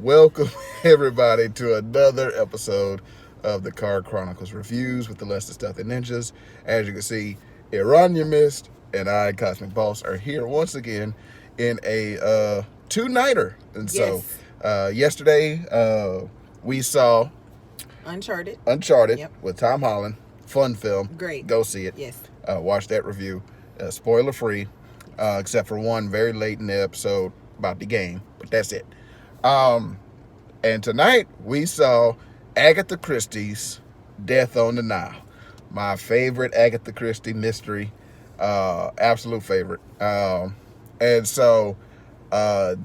Welcome, everybody, to another episode of the Chronicles Reviews with the LessThanStealthyNinjas. As you can see, Erana and I, Cosmic Boss, are here once again in a two-nighter. And so, Yes. yesterday, we saw Uncharted. Uncharted Yep. with Tom Holland. Fun film. Great. Go see it. Yes. Watch that review. Spoiler-free, except for one very late in the episode about the game. But that's it. And tonight we saw Agatha Christie's Death on the Nile. My favorite Agatha Christie mystery. Absolute favorite. And so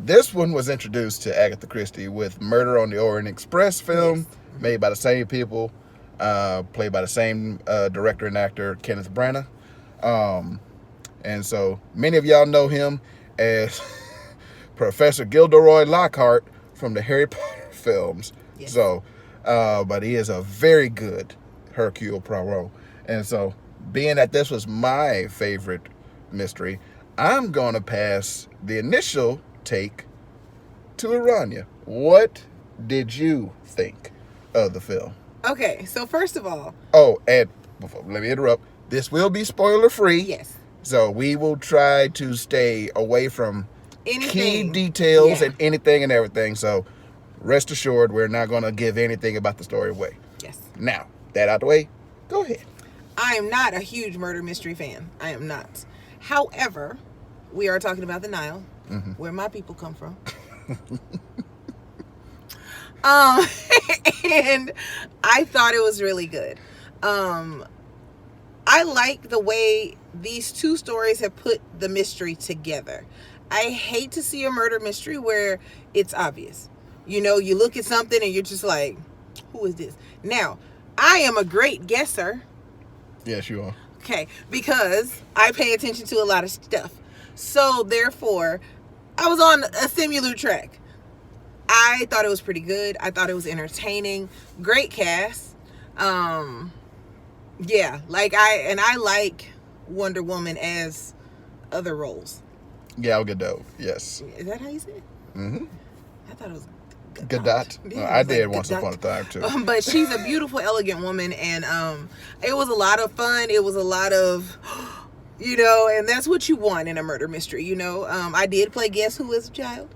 this one was introduced to Agatha Christie with Murder on the Orient Express film, made by the same people, played by the same director and actor, Kenneth Branagh. And so many of y'all know him as Professor Gilderoy Lockhart from the Harry Potter films. Yes. So, but he is a very good Hercule Poirot. And so, being that this was my favorite mystery, I'm going to pass the initial take to Aranya. What did you think of the film? Okay, so first of all, Oh, and let me interrupt. This will be spoiler free. yes. So we will try to stay away from key Anything. details Yeah. and anything and everything. So rest assured, we're not going to give anything about the story away. Yes. Now, that out the way, go ahead. I am not a huge murder mystery fan. I am not. However, we are talking about the Nile, where my people come from. And I thought it was really good. I like the way these two stories have put the mystery together. I hate to see a murder mystery where it's obvious. You know, you look at something and you're just like, who is this? Now, I am a great guesser. Yes, you are. Okay, because I pay attention to a lot of stuff. So, therefore, I was on a similar track. I thought it was pretty good. I thought it was entertaining. Great cast. Yeah, I like Wonder Woman as other roles. Gal Gadot, yes. Is that how you say it? Mm-hmm. I thought it was Gadot. Yeah, Well, I it was did like once Gadot. upon a time, too. But she's a beautiful, elegant woman, and it was a lot of fun. It was a lot of, and that's what you want in a murder mystery. I did play Guess Who as a child.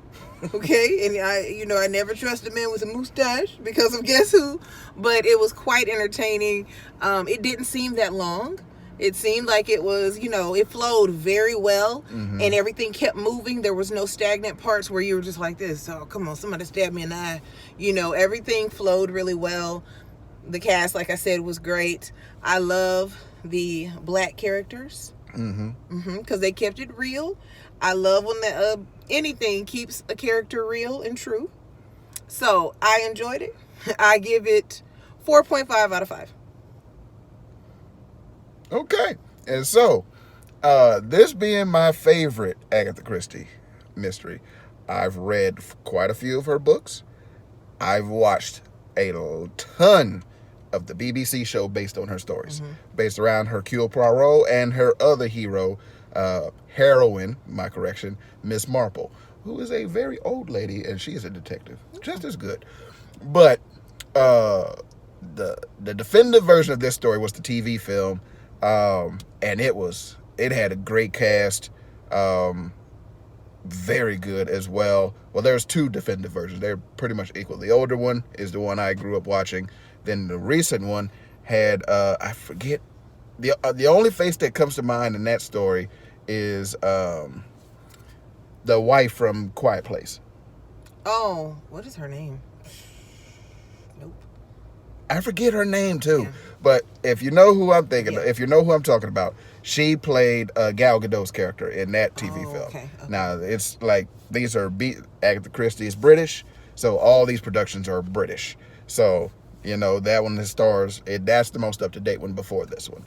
Okay, and I never trust a man with a mustache because of Guess Who, but it was quite entertaining. It didn't seem that long. It seemed like it was, it flowed very well, and everything kept moving. There was no stagnant parts where you were just like this. Oh, come on, somebody stabbed me in the eye. Everything flowed really well. The cast, like I said, was great. I love the black characters because they kept it real. I love when anything keeps a character real and true. So I enjoyed it. I give it 4.5 out of 5. Okay. And so, this being my favorite Agatha Christie mystery, I've read quite a few of her books. I've watched a ton of the BBC show based on her stories, based around Hercule Poirot and her other heroine, Miss Marple, who is a very old lady, and she is a detective, just as good. But the definitive version of this story was the TV film, and it had a great cast, very good as well. Well, there's two definitive versions. They're pretty much equal. The older one is the one I grew up watching. Then the recent one had I forget the only face that comes to mind in that story is the wife from Quiet Place. Oh, what is her name? Nope. I forget her name too. Yeah. But if you know who I'm thinking, Yeah. if you know who I'm talking about, she played Gal Gadot's character in that TV film. Okay. Now it's like these are Agatha Christie is British, so all these productions are British. So that one stars. That's the most up to date one before this one.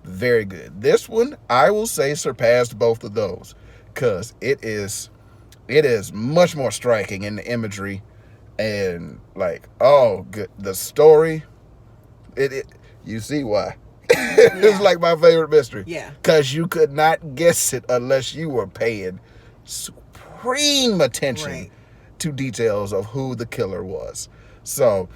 Very good. This one I will say surpassed both of those because it is much more striking in the imagery and good the story. You see why. It's like my favorite mystery. Yeah. Because you could not guess it unless you were paying supreme attention Right. to details of who the killer was. So,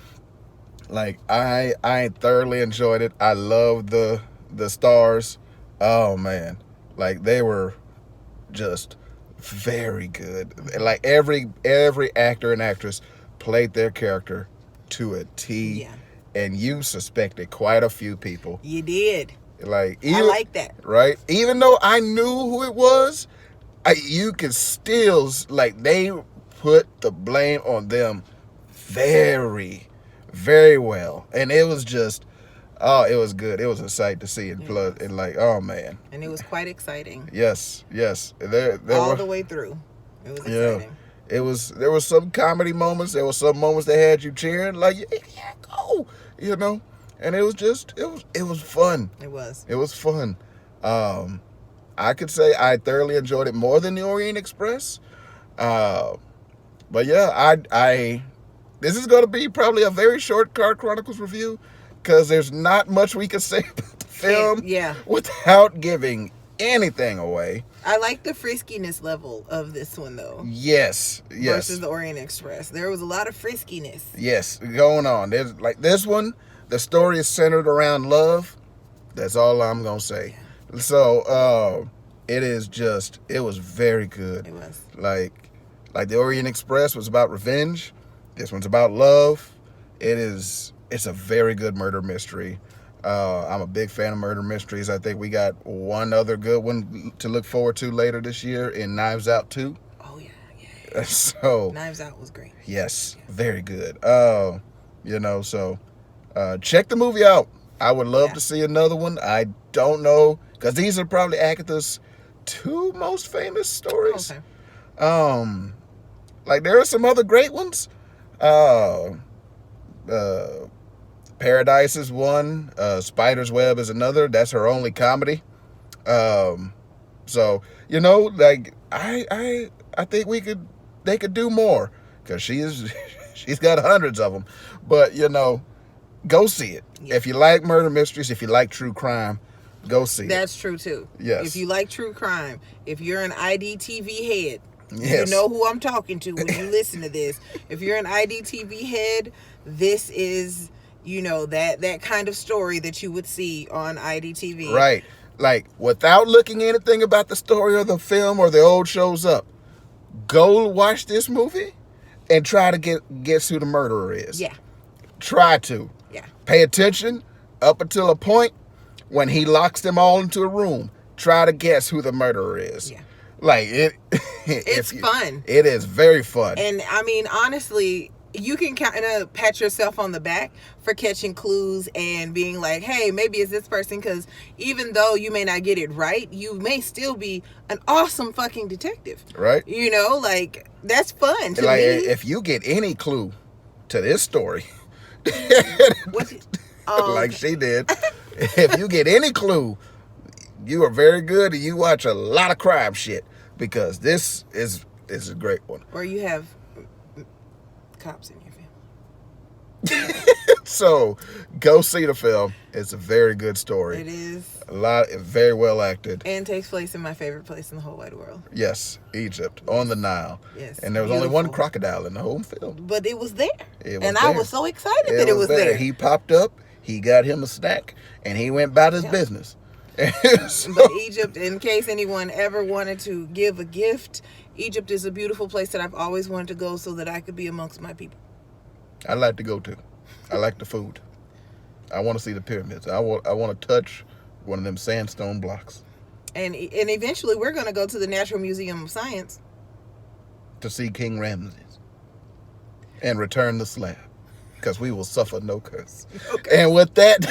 like, I thoroughly enjoyed it. I love the stars. Oh man, like they were just very good. Like every actor and actress played their character to a T. Yeah. And you suspected quite a few people. You did. Like I like that. Right? Even though I knew who it was, you could still, like, they put the blame on them very, very well. And it was just, oh, it was good. It was a sight to see. And plus, and like, oh man. And it was quite exciting. Yes. There all the way through. It was exciting. There was some comedy moments. There were some moments that had you cheering, like, yeah, go, you know. And it was just, it was fun. It was. It was fun. I could say I thoroughly enjoyed it more than the Orient Express. But yeah, this is going to be probably a very short Car Chronicles review because there's not much we could say about the film without giving anything away. I like the friskiness level of this one, though. Yes. Versus the Orient Express. There was a lot of friskiness. Yes, going on. There's, like, this one, the story is centered around love. That's all I'm going to say. Yeah. So, it was very good. It was. Like the Orient Express was about revenge. This one's about love. It's a very good murder mystery. I'm a big fan of murder mysteries. I think we got one other good one to look forward to later this year in Knives Out 2. Oh, yeah. So Knives Out was great. Yes, very good. So check the movie out. I would love to see another one. I don't know, because these are probably Agatha's 2 most famous stories. Okay. Like, there are some other great ones. Paradise is one. Spider's Web is another. That's her only comedy. So, like, I think they could do more, because she's got hundreds of them. But, go see it. Yeah. If you like murder mysteries, if you like true crime, go see it. That's true too. Yes. If you like true crime, if you're an IDTV head, yes. You know who I'm talking to when you listen to this. If you're an IDTV head, this is, that kind of story that you would see on IDTV. Right. Like, without looking anything about the story or the film or the old shows up, go watch this movie and try to guess who the murderer is. Yeah. Try to. Yeah. Pay attention up until a point when he locks them all into a room. Try to guess who the murderer is. Yeah. Like, it's fun. It is very fun. And I mean, honestly, you can kind of pat yourself on the back for catching clues and being like, hey, maybe it's this person, because even though you may not get it right, you may still be an awesome fucking detective. Right. Like, that's fun to like, me. If you get any clue to this story, like she did, if you get any clue, you are very good and you watch a lot of crime shit, because this is a great one. Or you have cops in your family. So go see the film. It's a very good story. It is. Very well acted. And takes place in my favorite place in the whole wide world. Yes, Egypt, on the Nile. Yes. And there was only one crocodile in the whole film. But it was there. I was so excited that it was there. He popped up, he got him a snack, and he went about his business. But Egypt, in case anyone ever wanted to give a gift, Egypt is a beautiful place that I've always wanted to go so that I could be amongst my people. I like to go to. I like the food. I want to see the pyramids. I want to touch one of them sandstone blocks. And eventually we're going to go to the Natural Museum of Science to see King Ramses and return the slab, because we will suffer no curse. Okay. And with that,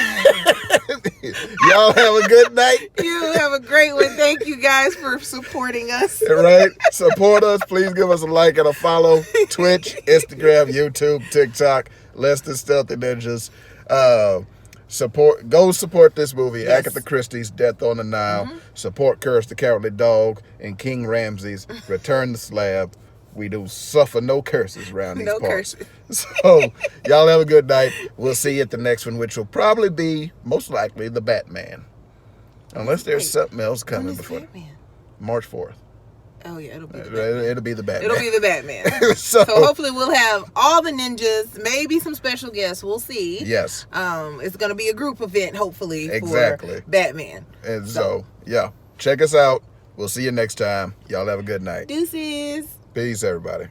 y'all have a good night. You have a great one. Thank you guys for supporting us. Right? Support us. Please give us a like and a follow. Twitch, Instagram, YouTube, TikTok, Less Than Stealthy Ninjas. Go support this movie, yes. Agatha Christie's Death on the Nile. Mm-hmm. Support Courage the Cowardly Dog and King Ramses Return the Slab. We do suffer no curses around these parts. No curses. So, y'all have a good night. We'll see you at the next one, which will probably be, most likely, the Batman. Unless there's something else coming before. Batman? March 4th. Oh yeah, it'll be the Batman. It'll be the Batman. It'll be the Batman. So hopefully we'll have all the ninjas, maybe some special guests. We'll see. yes. It's gonna be a group event, hopefully, Exactly. for Batman. And so yeah, check us out. We'll see you next time. Y'all have a good night. Deuces. Peace, everybody.